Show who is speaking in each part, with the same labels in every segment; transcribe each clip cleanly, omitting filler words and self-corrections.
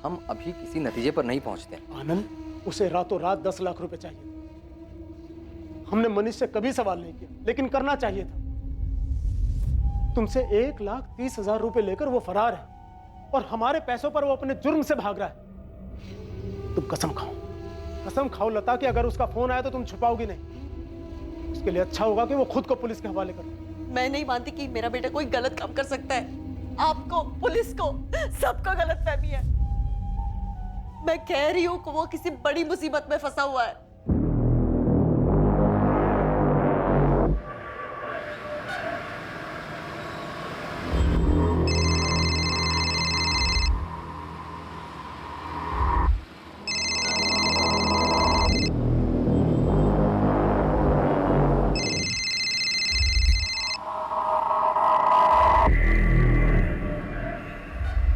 Speaker 1: हम अभी किसी नतीजे पर नहीं पहुंचते।
Speaker 2: आनंद, उसे रातों रात 10 लाख रुपए चाहिए थे। हमने मनीष से कभी सवाल नहीं किया, लेकिन करना चाहिए था। तुमसे 1,30,000 रुपए लेकर वो फरार है और हमारे पैसों पर वो अपने जुर्म से भाग रहा है। तुम कसम खाओ लता कि अगर उसका फोन आया तो तुम छुपाओगी नहीं। उसके लिए अच्छा होगा कि वो खुद को पुलिस के हवाले करे।
Speaker 3: मैं नहीं मानती कि मेरा बेटा कोई गलत काम कर सकता है। आपको, पुलिस को, सबको गलतफहमी है। मैं कह रही हूँ कि वो किसी बड़ी मुसीबत में फंसा हुआ है।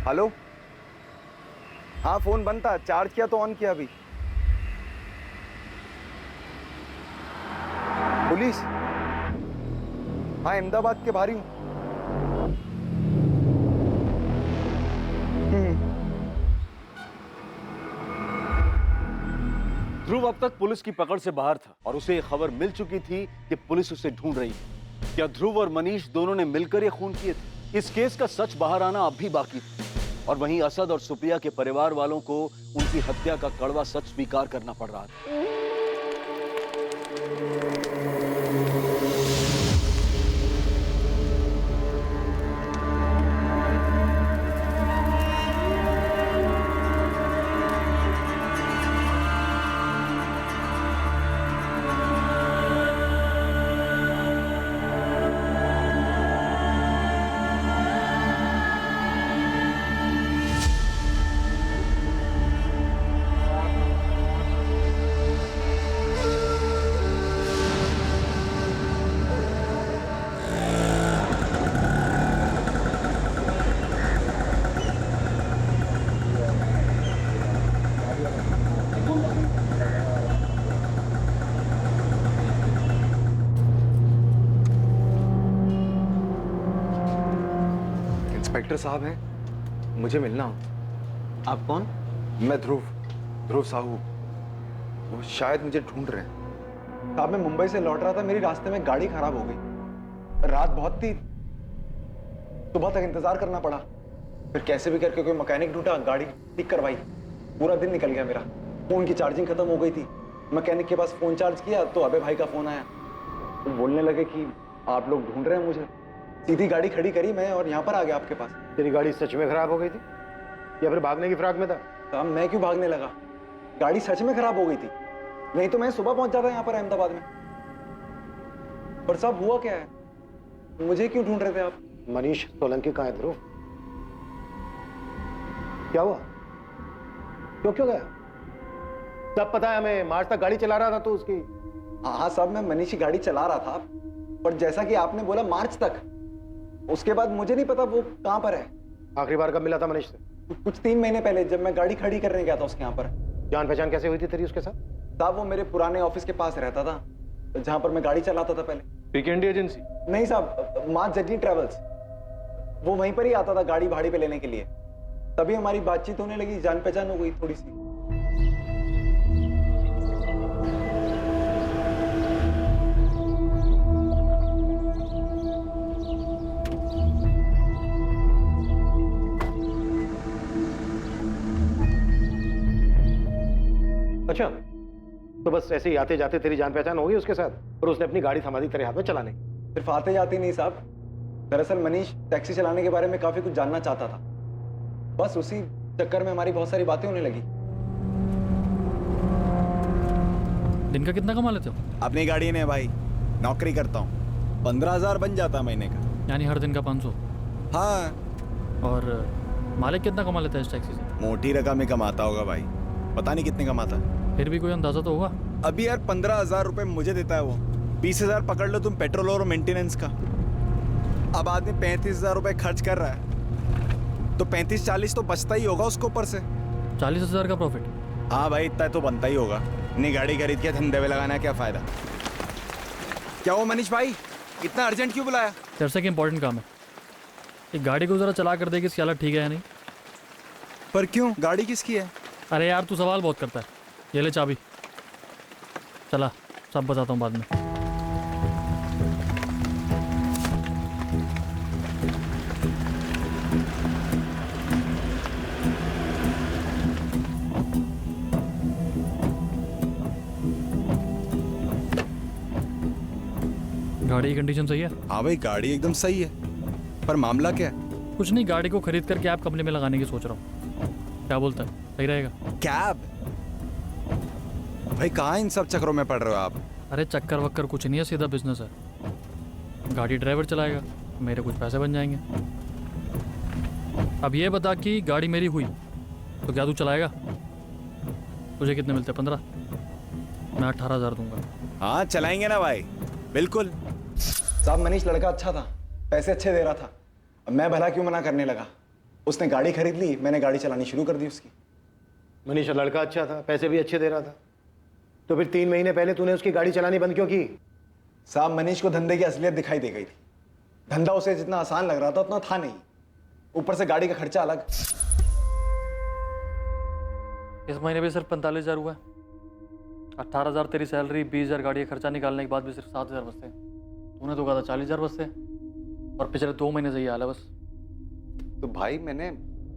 Speaker 4: हेलो, हाँ फोन बंद था, चार्ज किया तो ऑन किया अभी। पुलिस? हाँ, अहमदाबाद के बाहर ही हूँ।
Speaker 5: ध्रुव अब तक पुलिस की पकड़ से बाहर था और उसे यह खबर मिल चुकी थी कि पुलिस उसे ढूंढ रही है। क्या ध्रुव और मनीष दोनों ने मिलकर ये खून किए थे? इस केस का सच बाहर आना अब भी बाकी था और वहीं असद और सुप्रिया के परिवार वालों को उनकी हत्या का कड़वा सच स्वीकार करना पड़ रहा था।
Speaker 4: इंस्पेक्टर साहब हैं, मुझे मिलना हो।
Speaker 6: आप कौन?
Speaker 4: मैं ध्रुव साहू। वो शायद मुझे ढूंढ रहे हैं। साहब, मैं मुंबई से लौट रहा था, मेरी रास्ते में गाड़ी खराब हो गई। रात बहुत थी, सुबह तक इंतजार करना पड़ा। फिर कैसे भी करके कोई मैकेनिक ढूंढा, गाड़ी ठीक करवाई। पूरा दिन निकल गया मेरा। फोन की चार्जिंग खत्म हो गई थी। मैकेनिक के पास फोन चार्ज किया तो अबे भाई का फोन आया। तो बोलने लगे कि आप लोग ढूंढ रहे हैं मुझे। सीधी गाड़ी खड़ी करी मैं और यहाँ पर आ गया आपके पास।
Speaker 6: तेरी गाड़ी सच में खराब हो गई थी या फिर भागने की फिराक में था?
Speaker 4: साहब, मैं क्यों भागने लगा? गाड़ी सच में खराब हो गई थी, नहीं तो मैं सुबह पहुंच जाता यहाँ पर अहमदाबाद में। पर साहब, हुआ क्या है? मुझे क्यों ढूंढ रहे थे आप?
Speaker 6: मनीष सोलंकी कहाँ है ध्रुव? क्या हुआ? क्यों गया? सब पता है हमें। मार्च तक गाड़ी चला रहा था तो उसकी।
Speaker 4: हाँ साहब, मैं मनीष की गाड़ी चला रहा था, पर जैसा कि आपने बोला मार्च तक, उसके बाद मुझे नहीं पता वो कहाँ पर है।
Speaker 6: आखिरी बार कब मिला था मनीष से?
Speaker 4: कुछ 3 महीने पहले, जब मैं गाड़ी खड़ी करने गया था उसके यहाँ पर।
Speaker 6: जान पहचान कैसे हुई थी तेरी उसके साथ?
Speaker 4: साहब, वो मेरे पुराने ऑफिस के पास रहता था, जहाँ पर मैं गाड़ी चलाता था पहले।
Speaker 5: Weekend agency?
Speaker 4: नहीं साहब, माँ जर्नी ट्रेवल्स। वो वहीं पर ही आता था गाड़ी भाड़ी पे लेने के लिए। तभी हमारी बातचीत होने लगी, जान पहचान हो गई थोड़ी सी।
Speaker 6: अच्छा, तो बस ऐसे ही आते जाते तेरी जान पहचान हो गई उसके साथ और उसने अपनी गाड़ी थमा दी तेरे हाथ में चलाने की?
Speaker 4: सिर्फ आते जाते नहीं साहब, दरअसल मनीष टैक्सी चलाने के बारे में काफी कुछ जानना चाहता था। बस उसी चक्कर में हमारी बहुत सारी बातें होने लगी।
Speaker 7: दिन का कितना कमा लेते हो?
Speaker 8: अपनी गाड़ी ने भाई, नौकरी करता हूँ। 15,000 बन जाता महीने का।
Speaker 7: यानी हर दिन का 500?
Speaker 8: हाँ।
Speaker 7: और मालिक कितना कमा लेता है इस टैक्सी से?
Speaker 8: मोटी रकम ही कमाता होगा भाई, पता नहीं कितने कमाता है।
Speaker 7: फिर भी कोई अंदाजा तो होगा?
Speaker 8: अभी यार 15,000 रुपए मुझे देता है वो। 20,000 पकड़ लो तुम पेट्रोल और मेंटेनेंस का। अब आदमी 35,000 रुपए खर्च कर रहा है तो 35-40 तो बचता ही होगा उसको ऊपर से।
Speaker 7: 40,000 का प्रॉफिट?
Speaker 8: हाँ भाई, इतना तो बनता ही होगा। इतनी गाड़ी खरीद के धंधे में लगाना क्या फायदा। क्या हो मनीष भाई, इतना अर्जेंट क्यों बुलाया?
Speaker 7: तेरे से कि इंपॉर्टेंट काम है। एक गाड़ी को जरा चला कर देगी, इसकी हालत ठीक है या नहीं?
Speaker 8: पर क्यों? गाड़ी किसकी है?
Speaker 7: अरे यार तू सवाल बहुत करता है। ये ले चाबी, चला सब बताता हूँ बाद में। गाड़ी की कंडीशन सही है?
Speaker 8: हाँ भाई, गाड़ी एकदम सही है, पर मामला क्या है?
Speaker 7: कुछ नहीं, गाड़ी को खरीद करके आप कंपनी में लगाने की सोच रहा हूँ। क्या बोलता है, सही रहेगा?
Speaker 8: कैब? भाई कहाँ इन सब चक्रों में पड़ रहे हो आप?
Speaker 7: अरे चक्कर वक्कर कुछ नहीं है, सीधा बिजनेस है। गाड़ी ड्राइवर चलाएगा, मेरे कुछ पैसे बन जाएंगे। अब ये बता कि गाड़ी मेरी हुई तो क्या तू चलाएगा? तुझे कितने मिलते? 15? मैं 18,000 दूंगा।
Speaker 8: हाँ चलाएंगे ना भाई, बिल्कुल।
Speaker 4: साहब मनीष लड़का अच्छा था, पैसे अच्छे दे रहा था। अब मैं भला क्यों मना करने लगा? उसने गाड़ी खरीद ली, मैंने गाड़ी चलानी शुरू कर दी उसकी।
Speaker 6: मनीष लड़का अच्छा था, पैसे भी अच्छे दे रहा था, तो फिर 3 महीने पहले तूने उसकी गाड़ी चलानी बंद क्यों की?
Speaker 4: साहब मनीष को धंधे की असलियत दिखाई दे गई थी। धंधा उसे जितना आसान लग रहा था उतना था नहीं, ऊपर से गाड़ी का खर्चा अलग।
Speaker 7: इस महीने भी सिर्फ 45,000 हुआ है। 18,000 तेरी सैलरी, 20,000 गाड़ी का खर्चा निकालने के बाद भी सिर्फ 7,000 बचते हैं। तूने तो कहा था 40,000 बचते हैं, और पिछले 2 महीने से ये हाल है बस।
Speaker 5: तो भाई मैंने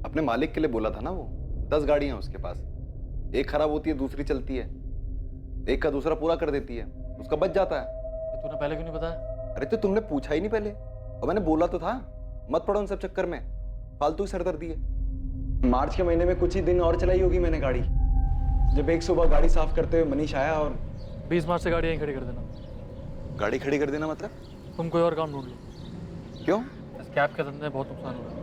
Speaker 5: अपने मालिक के लिए बोला था ना, वो 10 गाड़ियां हैं उसके पास, एक खराब होती है दूसरी चलती है, एक का दूसरा पूरा कर देती है, उसका बच जाता है।
Speaker 7: ये तूने पहले क्यों नहीं बताया?
Speaker 5: अरे तो तुमने पूछा ही नहीं पहले, और मैंने बोला तो था मत पड़ो उन सब चक्कर में, फालतू की सरदर्दी है।
Speaker 4: मार्च के महीने में कुछ ही दिन और चलाई होगी मैंने गाड़ी, जब एक सुबह गाड़ी साफ करते हुए मनीष आया और
Speaker 7: 20 मार्च से गाड़ी यहीं खड़ी कर देना।
Speaker 5: गाड़ी खड़ी कर देना मतलब?
Speaker 7: तुम कोई और काम ढूंढ लो।
Speaker 5: क्यों?
Speaker 7: इस कैब के धंधे में बहुत नुकसान हो रहा है।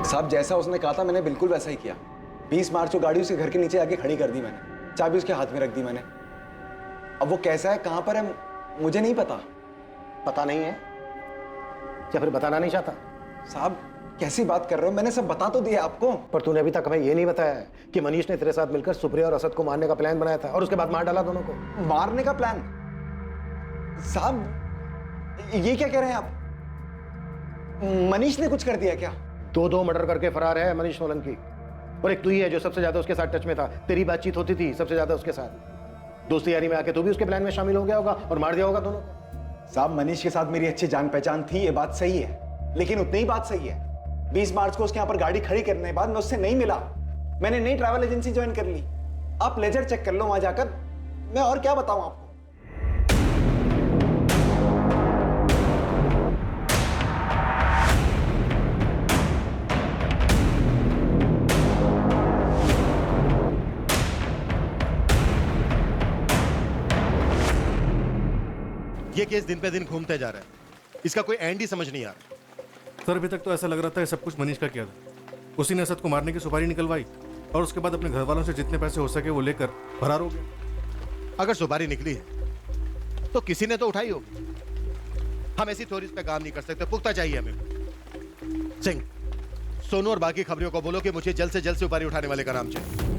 Speaker 4: साहब जैसा उसने कहा था मैंने बिल्कुल वैसा ही किया। 20 मार्च को गाड़ी उसके घर के नीचे आके खड़ी कर दी मैंने, चाबी उसके हाथ में रख दी मैंने। अब वो कैसा है, कहां पर है, मुझे नहीं पता।
Speaker 6: पता नहीं है या फिर बताना नहीं चाहता?
Speaker 4: साहब कैसी बात कर रहे हो, मैंने सब बता तो दिया आपको।
Speaker 6: पर तूने अभी तक हमें ये नहीं बताया कि मनीष ने तेरे साथ मिलकर सुप्रिया और असद को मारने का प्लान बनाया था और उसके बाद मार डाला दोनों को।
Speaker 4: मारने का प्लान? साहब ये क्या कह रहे हैं आप? मनीष ने कुछ कर दिया क्या?
Speaker 6: 2 मर्डर करके फरार है मनीष सोलंकी, और एक तू ही है जो सबसे ज्यादा उसके साथ टच में था। तेरी बातचीत होती थी सबसे ज्यादा उसके साथ। दोस्ती यारी में आके तू भी उसके प्लान में शामिल हो गया होगा और मार दिया होगा दोनों को।
Speaker 4: साहब मनीष के साथ मेरी अच्छी जान पहचान थी, ये बात सही है, लेकिन उतनी ही बात सही है 20 मार्च को उसके यहाँ पर गाड़ी खड़ी करने के बाद मैं उससे नहीं मिला, मैंने नई ट्रैवल एजेंसी ज्वाइन कर ली। आप लेजर चेक कर लो वहां जाकर, मैं और क्या बताऊं आपको।
Speaker 9: ये केस दिन पे दिन घूमते जा रहा है, इसका कोई एंड ही समझ नहीं आ रहा।
Speaker 10: सर अभी तक तो ऐसा लग रहा था कि सब कुछ मनीष का किया था। उसी ने असद को मारने की सुपारी निकलवाई और उसके बाद अपने घर वालों से जितने पैसे हो सके वो लेकर फरार हो गया।
Speaker 9: अगर सुपारी निकली है तो किसी ने तो उठाई होगी। हम ऐसी थ्योरीज पे काम नहीं कर सकते, पुख्ता चाहिए हमें। सिंह, सोनू और बाकी खबरियों को बोलो कि मुझे जल्द से जल्द सुपारी उठाने वाले का नाम चाहिए।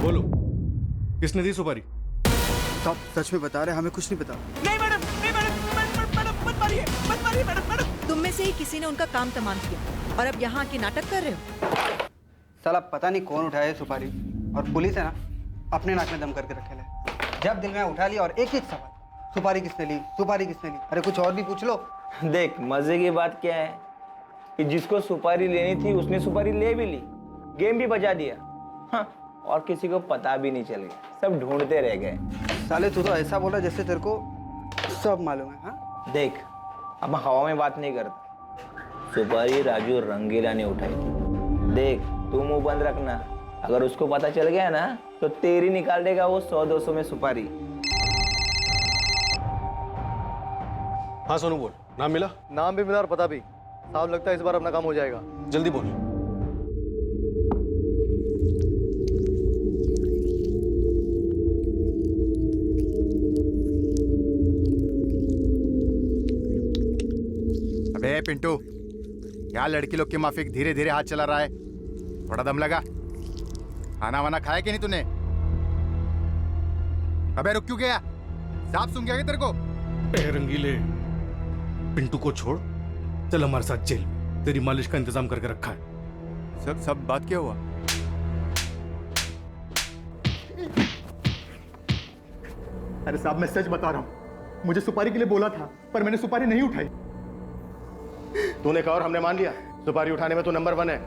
Speaker 10: बोलो किसने दी सुपारी?
Speaker 11: साहब सच में बता रहे, हमें कुछ नहीं पता।
Speaker 3: नहीं मैडम, नहीं मैडम, मत मारिए मैडम।
Speaker 12: तुम में से ही किसी ने उनका काम तमाम किया और अब यहाँ आके नाटक कर रहे हो।
Speaker 11: साला पता नहीं कौन उठाया सुपारी, और पुलिस है ना अपने नाक में दम करके रखे ले। जब दिल में उठा लिया और एक सवाल, सुपारी किसने ली, सुपारी किसने ली? अरे कुछ और भी पूछ लो।
Speaker 13: देख मजे की बात क्या है कि जिसको सुपारी लेनी थी उसने सुपारी ले भी ली, गेम भी बजा दिया। हाँ, और किसी को पता भी नहीं चल गया, सब ढूंढते रह गए।
Speaker 11: साले तू तो ऐसा बोला जैसे तेरे को सब मालूम है। हाँ
Speaker 13: देख अब हवा में बात नहीं करता, सुपारी राजू रंगीला ने उठाई थी। देख तू मुंह बंद रखना, अगर उसको पता चल गया ना तो तेरी निकाल देगा वो 100-200 में सुपारी।
Speaker 10: हाँ सोनू बोल, नाम मिला?
Speaker 6: नाम भी मिला और पता भी। साहब लगता है इस बार अपना काम हो जाएगा।
Speaker 10: जल्दी बोल।
Speaker 14: अबे पिंटू, क्या लड़की लोग की माफिक धीरे धीरे हाथ चला रहा है? थोड़ा दम लगा। खाना वाना खाया कि नहीं तूने? अबे रुक क्यों गया? सांप सूंघ गया क्या तेरे को?
Speaker 10: ए रंगीले, पिंटू को छोड़, चल हमारे साथ जेल में, तेरी मालिश का इंतजाम करके रखा है।
Speaker 14: सब बात क्या हुआ?
Speaker 4: अरे साहब, मैं सच बता रहा हूँ, मुझे सुपारी के लिए बोला था, पर मैंने सुपारी नहीं उठाई।
Speaker 6: तूने कहा और हमने मान लिया। सुपारी उठाने में तू नंबर 1 है।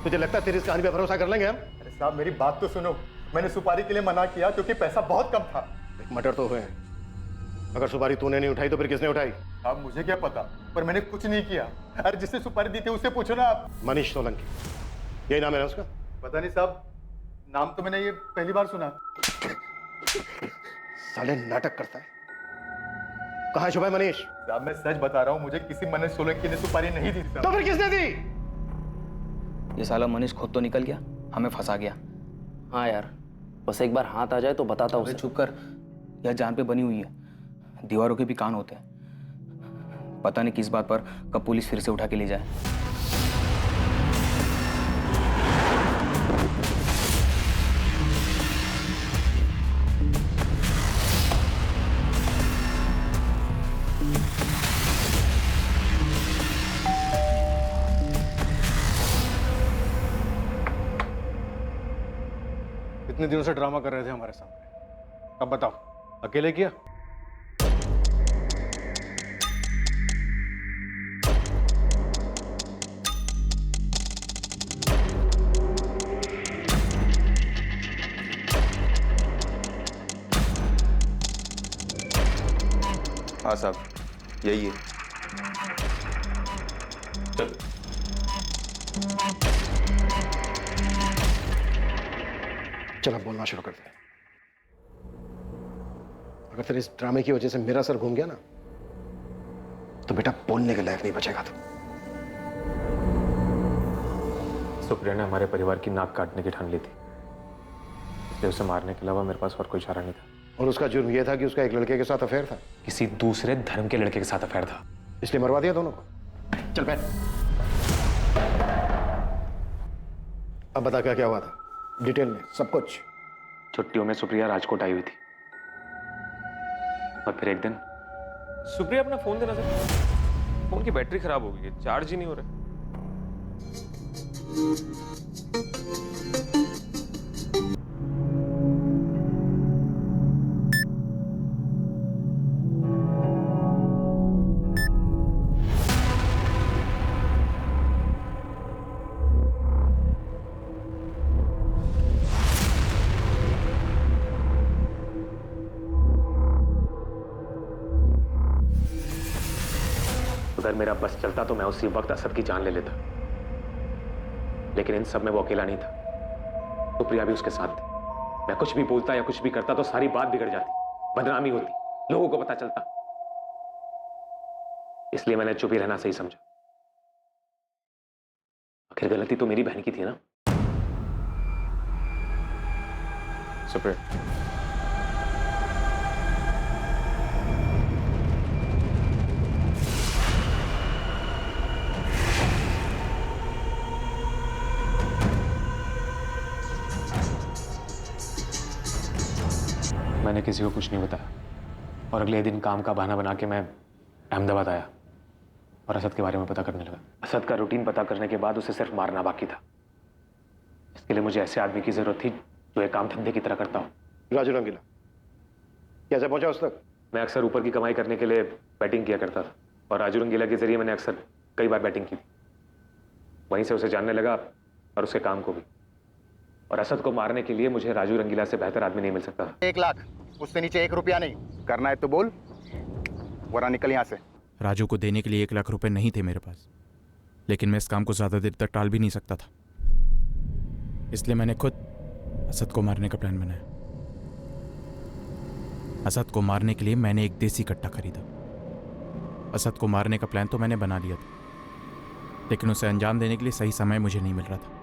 Speaker 6: तुझे लगता है तेरी इस कहानी पे भरोसा कर लेंगे हम?
Speaker 4: अरे साहब, मेरी बात तो सुनो। मैंने सुपारी के लिए मना किया क्योंकि पैसा बहुत कम था।
Speaker 6: एक मटर तो हुए। अगर सुपारी तूने नहीं उठाई तो फिर किसने उठाई?
Speaker 4: अब मुझे क्या पता, पर मैंने कुछ नहीं किया। अरे जिससे सुपारी दी थी उससे पूछो ना आप।
Speaker 6: मनीष सोलंकी, यही नाम है ना उसका?
Speaker 4: पता नहीं साहब, नाम तो मैंने ये पहली बार सुना।
Speaker 6: साले नाटक करता है। कहाँ छुपा है मनीष?
Speaker 4: साहब, मैं सच बता रहा हूँ, मुझे किसी मनीष सोलंकी ने सुपारी नहीं दी थी।
Speaker 6: तो फिर किसने दी?
Speaker 1: ये साला मनीष खुद तो निकल गया, हमें फंसा गया। हाँ यार, बस एक बार हाथ आ जाए तो बताता हूँ। चुप कर, यह जान पे बनी हुई है, दीवारों के भी कान होते हैं। पता नहीं किस बात पर कब पुलिस फिर से उठा के ले जाए।
Speaker 10: इतने दिनों से ड्रामा कर रहे थे हमारे सामने, अब बताओ अकेले किया?
Speaker 4: हाँ साहब, यही है।
Speaker 10: चल।
Speaker 6: चल अब बोलना शुरू कर दे। अगर तेरे इस ड्रामे की वजह से मेरा सर घूम गया ना, तो बेटा बोलने के लायक नहीं बचेगा तू।
Speaker 15: सुप्रिया ने हमारे परिवार की नाक काटने की ठान ली थी, इसलिए उसे मारने के अलावा मेरे पास और कोई चारा नहीं था।
Speaker 6: और उसका जुर्म यह था कि उसका एक लड़के के साथ अफेयर था।
Speaker 15: किसी दूसरे धर्म के लड़के के साथ अफेयर था,
Speaker 6: इसलिए मरवा दिया दोनों को। चल बैठ। अब बता क्या क्या हुआ था, डिटेल में सब कुछ।
Speaker 15: छुट्टियों में सुप्रिया राजकोट आई हुई थी, और फिर एक दिन
Speaker 16: सुप्रिया अपना फोन देना सर, फोन की बैटरी खराब हो गई है, चार्ज ही नहीं हो रहा।
Speaker 15: अगर मेरा बस चलता तो मैं उसी वक्त असद की जान ले लेता, लेकिन इन सब में वो अकेला नहीं था, सुप्रिया भी उसके साथ थी। मैं कुछ भी बोलता या कुछ भी करता तो सारी बात बिगड़ जाती, बदनामी होती, लोगों को पता चलता। इसलिए मैंने चुप ही रहना सही समझा। आखिर गलती तो मेरी बहन की थी ना।
Speaker 16: सुप्रिया,
Speaker 15: मैंने किसी को कुछ नहीं बताया, और अगले दिन काम का बहाना बना के मैं अहमदाबाद आया और असद के बारे में पता करने लगा। असद का रूटीन पता करने के बाद उसे सिर्फ मारना बाकी था। इसके लिए मुझे ऐसे आदमी की जरूरत थी जो एक काम धंधे की तरह करता हो।
Speaker 6: राजू रंगीला कैसे पहुंचा उस तक?
Speaker 15: मैं अक्सर ऊपर की कमाई करने के लिए बैटिंग किया करता था, और राजू रंगीला के जरिए मैंने अक्सर कई बार बैटिंग की थी। वहीं से उसे जानने लगा और उसके काम को भी। और असद को मारने के लिए मुझे राजू रंगीला से बेहतर आदमी नहीं मिल सकता था।
Speaker 14: 1 लाख, उससे नीचे 1 रुपया नहीं। करना है तो बोल, वरना निकल यहां से।
Speaker 17: राजू को देने के लिए 1 लाख रुपए नहीं थे मेरे पास, लेकिन मैं इस काम को ज्यादा देर तक टाल भी नहीं सकता था। इसलिए मैंने खुद असद को मारने का प्लान बनाया। असद को मारने के लिए मैंने एक देसी कट्टा खरीदा। असद को मारने का प्लान तो मैंने बना लिया था, लेकिन उसे अंजाम देने के लिए सही समय मुझे नहीं मिल रहा था।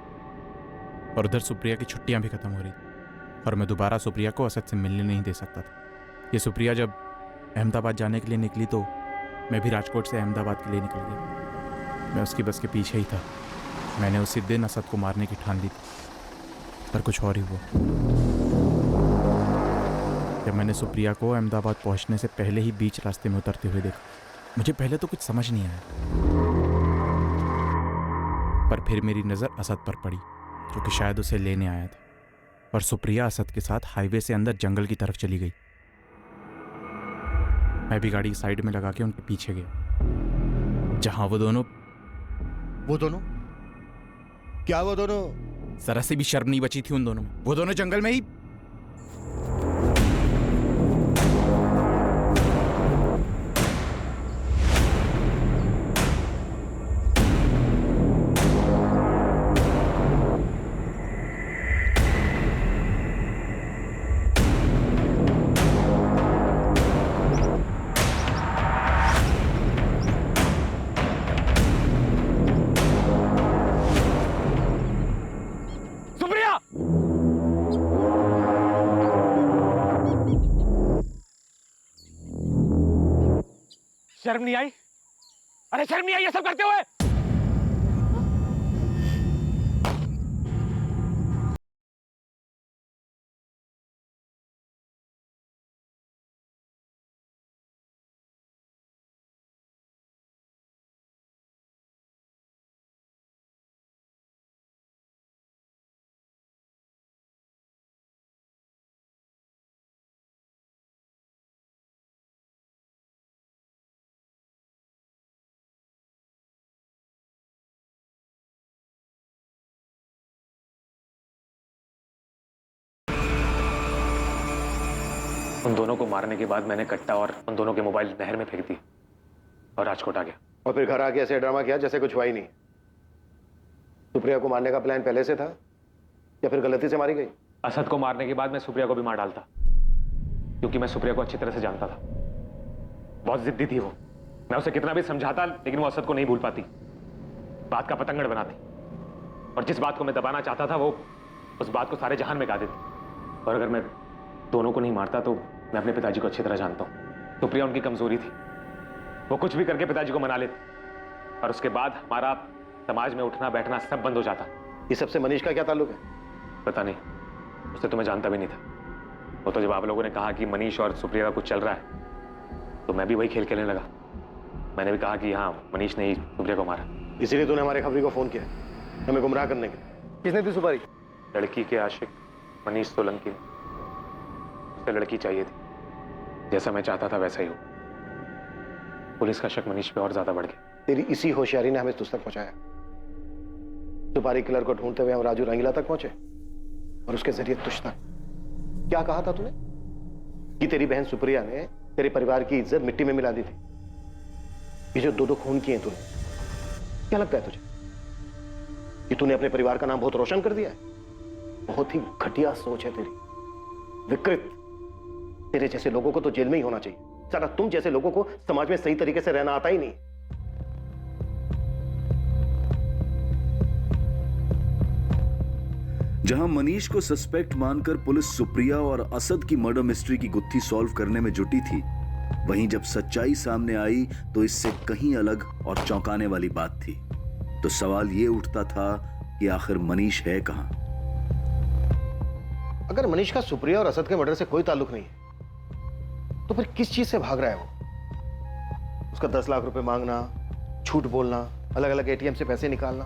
Speaker 17: और उधर सुप्रिया की छुट्टियां भी खत्म हो रही थी, और मैं दोबारा सुप्रिया को असद से मिलने नहीं दे सकता था। ये सुप्रिया जब अहमदाबाद जाने के लिए निकली तो मैं भी राजकोट से अहमदाबाद के लिए निकल गया। मैं उसकी बस के पीछे ही था। मैंने उसी दिन असद को मारने की ठान ली थी, पर कुछ और ही हुआ। जब मैंने सुप्रिया को अहमदाबाद पहुंचने से पहले ही बीच रास्ते में उतरते हुए देखा, मुझे पहले तो कुछ समझ नहीं आया, पर फिर मेरी नज़र असद पर पड़ी, जो कि शायद उसे लेने आया था, और सुप्रिया असद के साथ हाईवे से अंदर जंगल की तरफ चली गई। मैं भी गाड़ी साइड में लगा के उनके पीछे गया, जहां वो दोनों
Speaker 9: क्या वो दोनों?
Speaker 17: जरा से भी शर्म नहीं बची थी उन दोनों में। वो दोनों जंगल में ही
Speaker 15: शर्म नहीं आई? अरे शर्म नहीं आई ये सब करते हुए? उन दोनों को मारने के बाद मैंने कट्टा और उन दोनों के मोबाइल नहर में फेंक दिए और राजकोट आ गया।
Speaker 6: और फिर घर आके ऐसे ड्रामा किया जैसे कुछ हुआ ही नहीं। सुप्रिया को मारने का प्लान पहले से था या फिर गलती से मारी गई?
Speaker 15: असद को मारने के बाद मैं सुप्रिया को भी मार डालता, क्योंकि मैं सुप्रिया को अच्छी तरह से जानता था। बहुत जिद्दी थी वो। मैं उसे कितना भी समझाता, लेकिन वो असद को नहीं भूल पाती, बात का पतंगड़ बनाती, और जिस बात को मैं दबाना चाहता था वो उस बात को सारे जहान में गा देती। और अगर मैं दोनों को नहीं मारता तो मैं अपने पिताजी को अच्छी तरह जानता हूँ। सुप्रिया उनकी कमजोरी थी, वो कुछ भी करके पिताजी को मना लेती, और उसके बाद हमारा समाज में उठना बैठना सब बंद हो जाता।
Speaker 6: ये सबसे मनीष का क्या ताल्लुक है?
Speaker 15: पता नहीं, उसे तो मैं जानता भी नहीं था। वो तो जब आप लोगों ने कहा कि मनीष और सुप्रिया का कुछ चल रहा है, तो मैं भी वही खेल खेलने लगा। मैंने भी कहा कि हाँ, मनीष ने ही सुप्रिया को मारा।
Speaker 6: इसीलिए तूने हमारे खबरी को फोन किया, हमें गुमराह करने के? किसने दी सुपारी?
Speaker 15: लड़की के आशिक मनीष सोलंकी ने। उसे लड़की चाहिए थी, जैसा मैं चाहता था वैसा ही हो। पुलिस का शक मनीष पे और ज्यादा बढ़ गया।
Speaker 6: तेरी इसी होशियारी ने हमें तुझ तक पहुंचाया। सुपारी किलर को ढूंढते हुए हम राजू रंगीला तक पहुंचे, और उसके जरिए तुझ तक। क्या कहा था तूने? कि तेरी बहन सुप्रिया ने तेरे परिवार की इज्जत मिट्टी में मिला दी थी। ये जो दो खून किए तूने, क्या लगता है तुझे कि तूने अपने परिवार का नाम बहुत रोशन कर दिया है? बहुत ही घटिया सोच है तेरी, विकृत। तेरे जैसे लोगों को तो जेल में ही होना चाहिए। साला तुम जैसे लोगों को समाज में सही तरीके से रहना आता ही नहीं।
Speaker 18: जहां मनीष को सस्पेक्ट मानकर पुलिस सुप्रिया और असद की मर्डर मिस्ट्री की गुत्थी सॉल्व करने में जुटी थी, वहीं जब सच्चाई सामने आई तो इससे कहीं अलग और चौंकाने वाली बात थी। तो सवाल यह उठता था कि आखिर मनीष है कहां?
Speaker 6: अगर मनीष का सुप्रिया और असद के मर्डर से कोई ताल्लुक नहीं है, तो फिर किस चीज से भाग रहा है वो? उसका 10 लाख रुपए मांगना, झूठ बोलना, अलग अलग एटीएम से पैसे निकालना,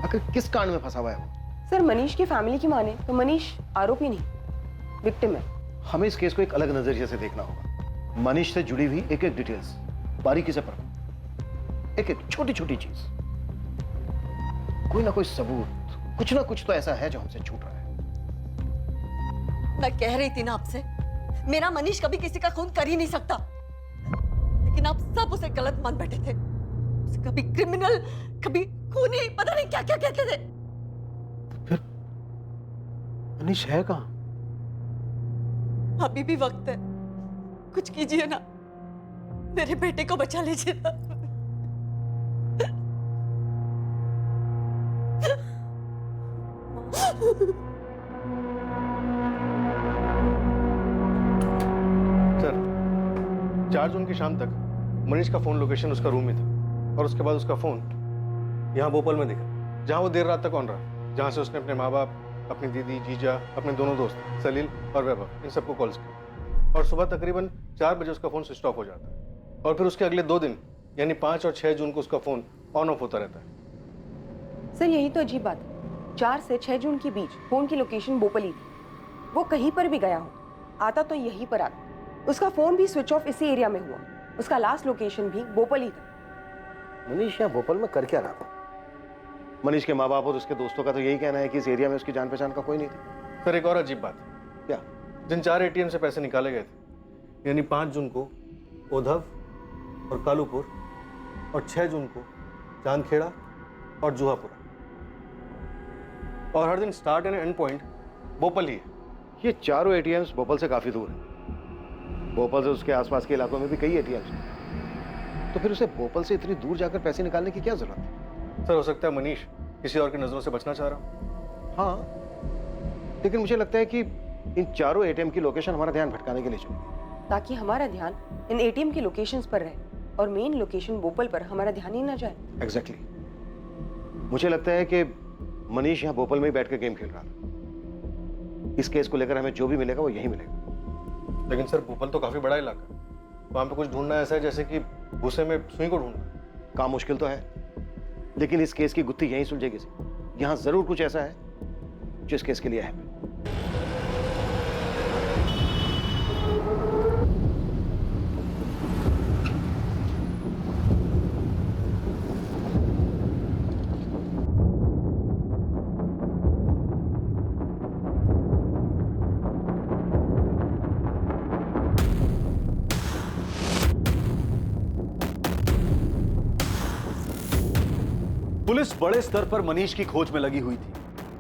Speaker 6: आखिर किस कांड में फंसा हुआ है वो?
Speaker 19: सर, मनीष की फैमिली की माने तो मनीष आरोपी नहीं, विक्टिम है।
Speaker 6: हमें इस केस को एक अलग नजरिए से देखना होगा। मनीष से जुड़ी हुई एक एक डिटेल्स बारीकी से पढ़ो, एक एक छोटी छोटी चीज, कोई ना कोई सबूत, कुछ ना कुछ तो ऐसा है जो हमसे छूट रहा है।
Speaker 3: मैं कह रही थी ना आपसे, मेरा मनीष कभी किसी का खून कर ही नहीं सकता, लेकिन आप सब उसे गलत मान बैठे थे। उसे कभी क्रिमिनल, कभी खूनी, पता नहीं क्या क्या कहते थे।
Speaker 2: फिर मनीष है कहां?
Speaker 3: अभी भी वक्त है, कुछ कीजिए ना, मेरे बेटे को बचा लीजिए ना।
Speaker 10: सर, 4 जून की शाम तक मनीष का फ़ोन लोकेशन उसका रूम में था और उसके बाद उसका फ़ोन यहाँ भोपाल में दिखा, जहाँ वो देर रात तक ऑन रहा, जहाँ से उसने अपने माँ बाप, अपनी दीदी, जीजा, अपने दोनों दोस्त सलील और वैभव इन सबको कॉल्स किया। और सुबह तकरीबन 4 बजे उसका फ़ोन स्विच ऑफ हो जाता है और फिर उसके अगले 2 दिन यानी 5 और 6 जून को उसका फ़ोन ऑन ऑफ होता रहता है।
Speaker 19: सर यही तो अजीब बात है, 4 से 6 जून के बीच फोन की लोकेशन बोपल ही थी। वो कहीं पर भी गया हो, आता तो यहीं पर आता। उसका फोन भी स्विच ऑफ इसी एरिया में हुआ, उसका लास्ट लोकेशन भी बोपल ही था।
Speaker 6: मनीष यहाँ भोपाल में कर क्या रहा था? मनीष के माँ बाप और उसके दोस्तों का तो यही कहना है कि इस एरिया में उसकी जान पहचान का कोई नहीं था।
Speaker 10: सर एक और अजीब बात।
Speaker 6: क्या?
Speaker 10: जिन 4 एटीएम से पैसे निकाले गए थे, यानी 5 जून को ओधव और कालूपुर और 6 जून को चांदखेड़ा और जुहापुरा, और हर दिन start and end point Bhopal ही है।
Speaker 6: ये चारों एटीएम्स भोपाल से काफी दूर हैं। भोपाल से उसके आसपास के इलाकों में भी कई एटीएम्स हैं। तो फिर उसे भोपाल से इतनी दूर जाकर पैसे निकालने की क्या जरूरत है?
Speaker 10: सर हो सकता है मनीष किसी और की नजरों से बचना चाह रहा हो।
Speaker 6: हाँ, लेकिन मुझे लगता है कि इन चारों एटीएम की लोकेशन हमारा ध्यान भटकाने के लिए चाहिए,
Speaker 19: ताकि हमारा ध्यान इन एटीएम की लोकेशंस पर रहे और मेन लोकेशन बोपल पर हमारा ध्यान ही ना जाए।
Speaker 6: एग्जैक्टली। मुझे लगता है कि मनीष यहाँ भोपाल में ही बैठ कर गेम खेल रहा था। इस केस को लेकर हमें जो भी मिलेगा वो यही मिलेगा।
Speaker 10: लेकिन सर भोपाल तो काफी बड़ा इलाका है, वहां पे कुछ ढूंढना ऐसा है जैसे कि भूसे में सुई को ढूंढना।
Speaker 6: काम मुश्किल तो है, लेकिन इस केस की गुत्थी यहीं सुलझेगी। यहाँ जरूर कुछ ऐसा है जो इस केस के लिए है।
Speaker 5: पुलिस बड़े स्तर पर मनीष की खोज में लगी हुई थी,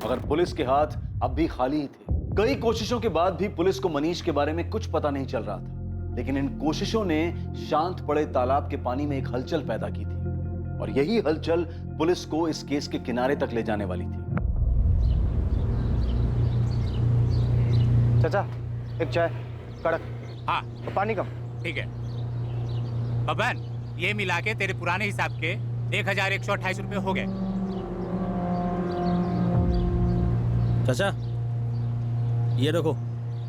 Speaker 5: मगर पुलिस के हाथ अब भी खाली ही थे। कई कोशिशों के बाद भी पुलिस को मनीष के बारे में कुछ पता नहीं चल रहा था, लेकिन इन कोशिशों ने शांत पड़े तालाब के पानी में एक हलचल पैदा की थी, और यही हलचल पुलिस को इस केस के किनारे तक ले जाने वाली थी।
Speaker 6: चाचा, एक चाय कड़क।
Speaker 20: हाँ
Speaker 6: और पानी कम।
Speaker 20: ठीक है बबन, ये मिला के तेरे पुराने हिसाब के 1128 रुपए हो गए।
Speaker 21: चाचा ये रखो,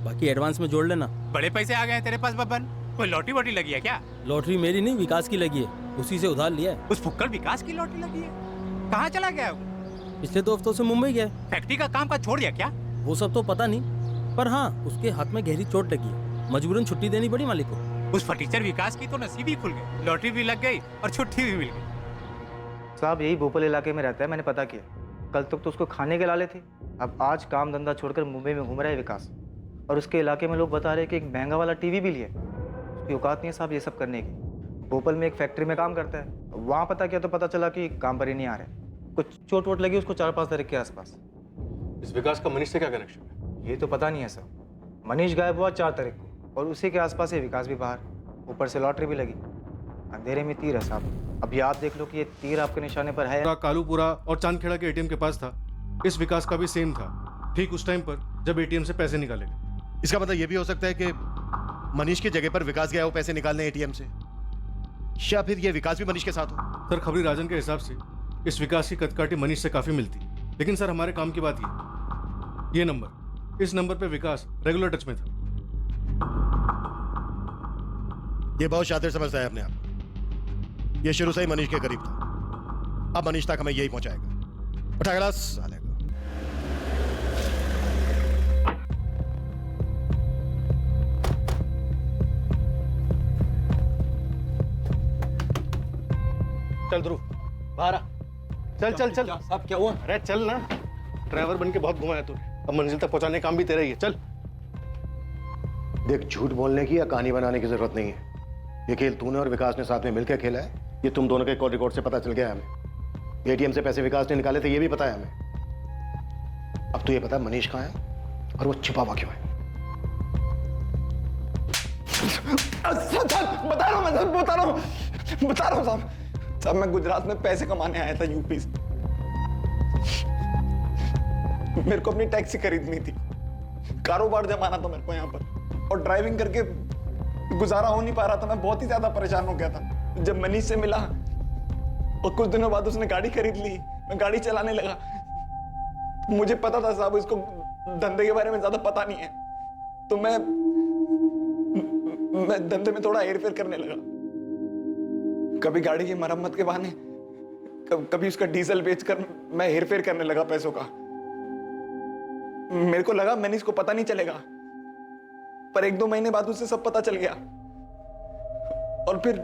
Speaker 21: बाकी एडवांस में जोड़ लेना।
Speaker 20: बड़े पैसे आ गए हैं तेरे पास बबन। कोई लॉटरी वोटरी लगी है क्या?
Speaker 21: लॉटरी मेरी नहीं, विकास की लगी है, उसी से उधार लिया है।
Speaker 20: उस फुक्कड़ विकास की लॉटरी लगी है? कहाँ चला गया वो?
Speaker 21: पिछले 2 हफ्तों से मुंबई गया।
Speaker 20: फैक्ट्री का काम का छोड़ दिया क्या?
Speaker 21: वो सब तो पता नहीं, पर हाँ उसके हाथ में गहरी चोट लगी है, मजबूरन छुट्टी देनी पड़ी मालिक को।
Speaker 20: उस फटीचर विकास की तो नसीब ही खुल गई, लॉटरी भी लग गई और छुट्टी भी मिल गई।
Speaker 11: साहब यही भोपाल इलाके में रहता है, मैंने पता किया। कल तक तो उसको खाने के लाले थे, अब आज काम धंधा छोड़कर मुंबई में घूम रहा है विकास। और उसके इलाके में लोग बता रहे हैं कि एक महंगा वाला टीवी भी लिया। उसकी औकात नहीं है साहब ये सब करने की। भोपाल में एक फैक्ट्री में काम करता है, वहाँ पता किया तो पता चला कि काम पर ही नहीं आ रहे। कुछ चोट वोट लगी उसको 4-5 तारीख के आसपास।
Speaker 10: इस विकास का मनीष से क्या कनेक्शन है?
Speaker 11: ये तो पता नहीं है सर। मनीष गायब हुआ 4 तारीख को और उसी के आसपास है विकास भी बाहर, ऊपर से लॉटरी भी लगी। अंधेरे में तीर है साहब। अभी आप देख लो कि ये तीर आपके निशाने पर है।
Speaker 10: कालूपुरा और चांदखेड़ा के एटीएम के पास था, इस विकास का भी सेम था, ठीक उस टाइम पर जब एटीएम से पैसे निकाले गए।
Speaker 9: इसका मतलब ये भी हो सकता है कि मनीष की जगह पर विकास गया हो पैसे निकालने एटीएम से, या फिर ये विकास भी मनीष के साथ हो।
Speaker 10: सर खबरी राजन के हिसाब से इस विकास की कदकाठी मनीष से काफी मिलती, लेकिन सर हमारे काम की बात ये नंबर, इस नंबर पे विकास रेगुलर टच में था।
Speaker 9: ये बहुत शातिर समझता है अपने आप। ये शुरू से ही मनीष के करीब था, अब मनीष तक हमें यही पहुंचाएगा। उठा गिलास साले को।
Speaker 10: चल ध्रुव बाहर आ। चल चल चल।
Speaker 2: साहब क्या हुआ?
Speaker 10: अरे चल ना, ड्राइवर बन के बहुत घुमाया तूने, अब मंजिल तक पहुंचाने का काम भी तेरा ही है। चल।
Speaker 6: देख, झूठ बोलने की या कहानी बनाने की जरूरत नहीं है। ये खेल तूने और विकास ने साथ में मिलकर खेला है, ये तुम दोनों के कॉल रिकॉर्ड से पता चल गया हमें। एटीएम से पैसे विकास ने निकाले थे ये भी पता है हमें। अब तो ये पता मनीष कहाँ है और वो छिपा हुआ क्यों है।
Speaker 4: बता रहा हूँ साहब, मैं गुजरात में पैसे कमाने आया था यूपी से। मेरे को अपनी टैक्सी खरीदनी थी, कारोबार जमाना था मेरे को यहाँ पर, और ड्राइविंग करके गुजारा हो नहीं पा रहा था। मैं बहुत ही ज्यादा परेशान हो गया था। जब मनीष से मिला और कुछ दिनों बाद उसने गाड़ी खरीद ली, मैं गाड़ी चलाने लगा। मुझे पता था साहब इसको धंधे के बारे में ज्यादा पता नहीं है, तो मैं धंधे में थोड़ा हेरफेर करने लगा। कभी गाड़ी की मरम्मत के बहाने, कभी उसका डीजल बेचकर मैं हेरफेर करने लगा पैसों का। मेरे को लगा मनीष को पता नहीं चलेगा, पर 1-2 महीने बाद उसे सब पता चल गया और फिर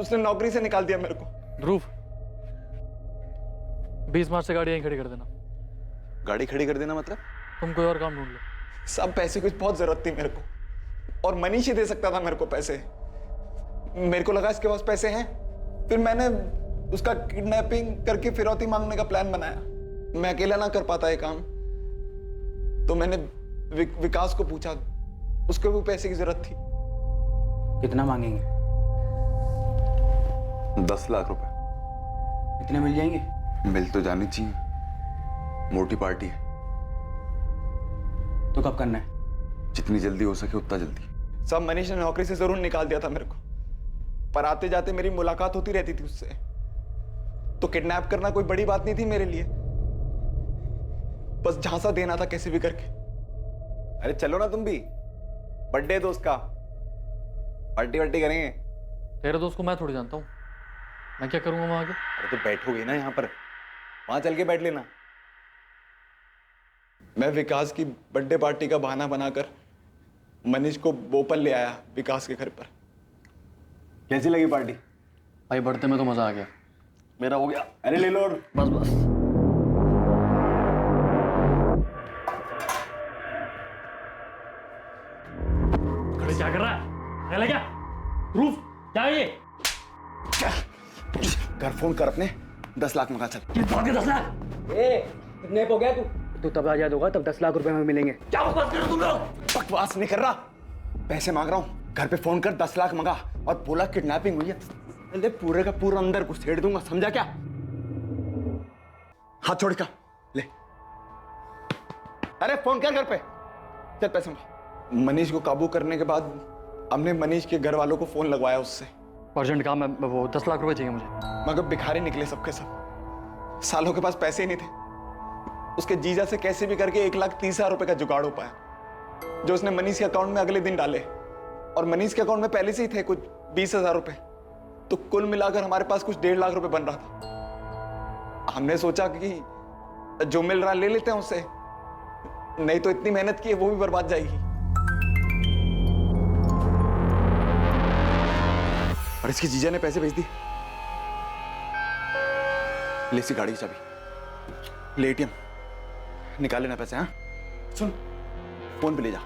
Speaker 4: उसने नौकरी से निकाल दिया मेरे को।
Speaker 7: ध्रुव, 20 मार्च से गाड़ी यहीं खड़ी कर देना।
Speaker 4: गाड़ी खड़ी कर देना मतलब?
Speaker 7: तुम कोई और काम ढूंढ लो।
Speaker 4: सब पैसे की बहुत जरूरत थी मेरे को, और मनीष ही दे सकता था मेरे को पैसे। मेरे को लगा इसके पास पैसे हैं, फिर मैंने उसका किडनैपिंग करके फिरौती मांगने का प्लान बनाया। मैं अकेला ना कर पाता ये काम, तो मैंने विकास को पूछा, उसको भी पैसे की जरूरत थी।
Speaker 1: कितना मांगेंगे?
Speaker 4: 10 लाख रुपए।
Speaker 1: इतने मिल जाएंगे?
Speaker 4: मिल तो जानी चाहिए, मोटी पार्टी है।
Speaker 1: तो कब करना है?
Speaker 4: जितनी जल्दी हो सके उतना जल्दी। सब मनीष ने नौकरी से जरूर निकाल दिया था मेरे को, पर आते जाते मेरी मुलाकात होती रहती थी उससे, तो किडनैप करना कोई बड़ी बात नहीं थी मेरे लिए। बस झांसा देना था कैसे भी करके। अरे चलो ना तुम भी, बर्थडे दोस्त का, पार्टी वार्टी करेंगे।
Speaker 7: तेरे दोस्त को मैं थोड़ी जानता हूँ, मैं क्या करूंगा वहां आके?
Speaker 4: अरे तो बैठोगे ना यहाँ पर, वहां चल के बैठ लेना। मैं विकास की बर्थडे पार्टी का बहाना बनाकर मनीष को भोपाल ले आया विकास के घर पर। कैसी लगी पार्टी?
Speaker 7: भाई बढ़ते में तो मजा आ गया।
Speaker 4: मेरा हो गया। अरे ले लो।
Speaker 7: बस बस। खड़े क्या कर रहा है? क्या? प्रूफ क्या है ये?
Speaker 4: घर फोन कर अपने, 10 लाख मंगा चल।
Speaker 1: किस बात के 10 लाख? किडनैप हो गया तू तब आजाद होगा, तब 10 लाख रुपए हमें मिलेंगे।
Speaker 4: क्या बकवास कर रहे हो तुम लोग? बकवास नहीं कर रहा, पैसे मांग रहा हूँ। घर पे फोन कर 10 लाख मंगा और बोला किडनैपिंग हुई है। अरे पूरे का पूरा अंदर घुसेड़ दूंगा, समझा क्या? हाथ छोड़ का ले। अरे फोन कर घर पे, चल पैसे मंगा। मनीष को काबू करने के बाद हमने मनीष के घर वालों को फोन लगवाया उससे।
Speaker 7: अर्जेंट काम है, वो 10 लाख रुपए चाहिए मुझे।
Speaker 4: मगर भिखारी निकले सबके सब, सालों के पास पैसे ही नहीं थे। उसके जीजा से कैसे भी करके 1,30,000 रुपए का जुगाड़ हो पाया, जो उसने मनीष के अकाउंट में अगले दिन डाले। और मनीष के अकाउंट में पहले से ही थे कुछ 20,000 रुपए, तो कुल मिलाकर हमारे पास कुछ 1.5 लाख रुपए बन रहा था। हमने सोचा कि जो मिल रहा ले लेते हैं उससे, नहीं तो इतनी मेहनत की है वो भी बर्बाद जाएगी। और इसकी जीजा ने पैसे भेज दिए। ले सी गाड़ी की चाबी, ले ATM निकाल लेना पैसे। हाँ सुन, फोन पे ले जा।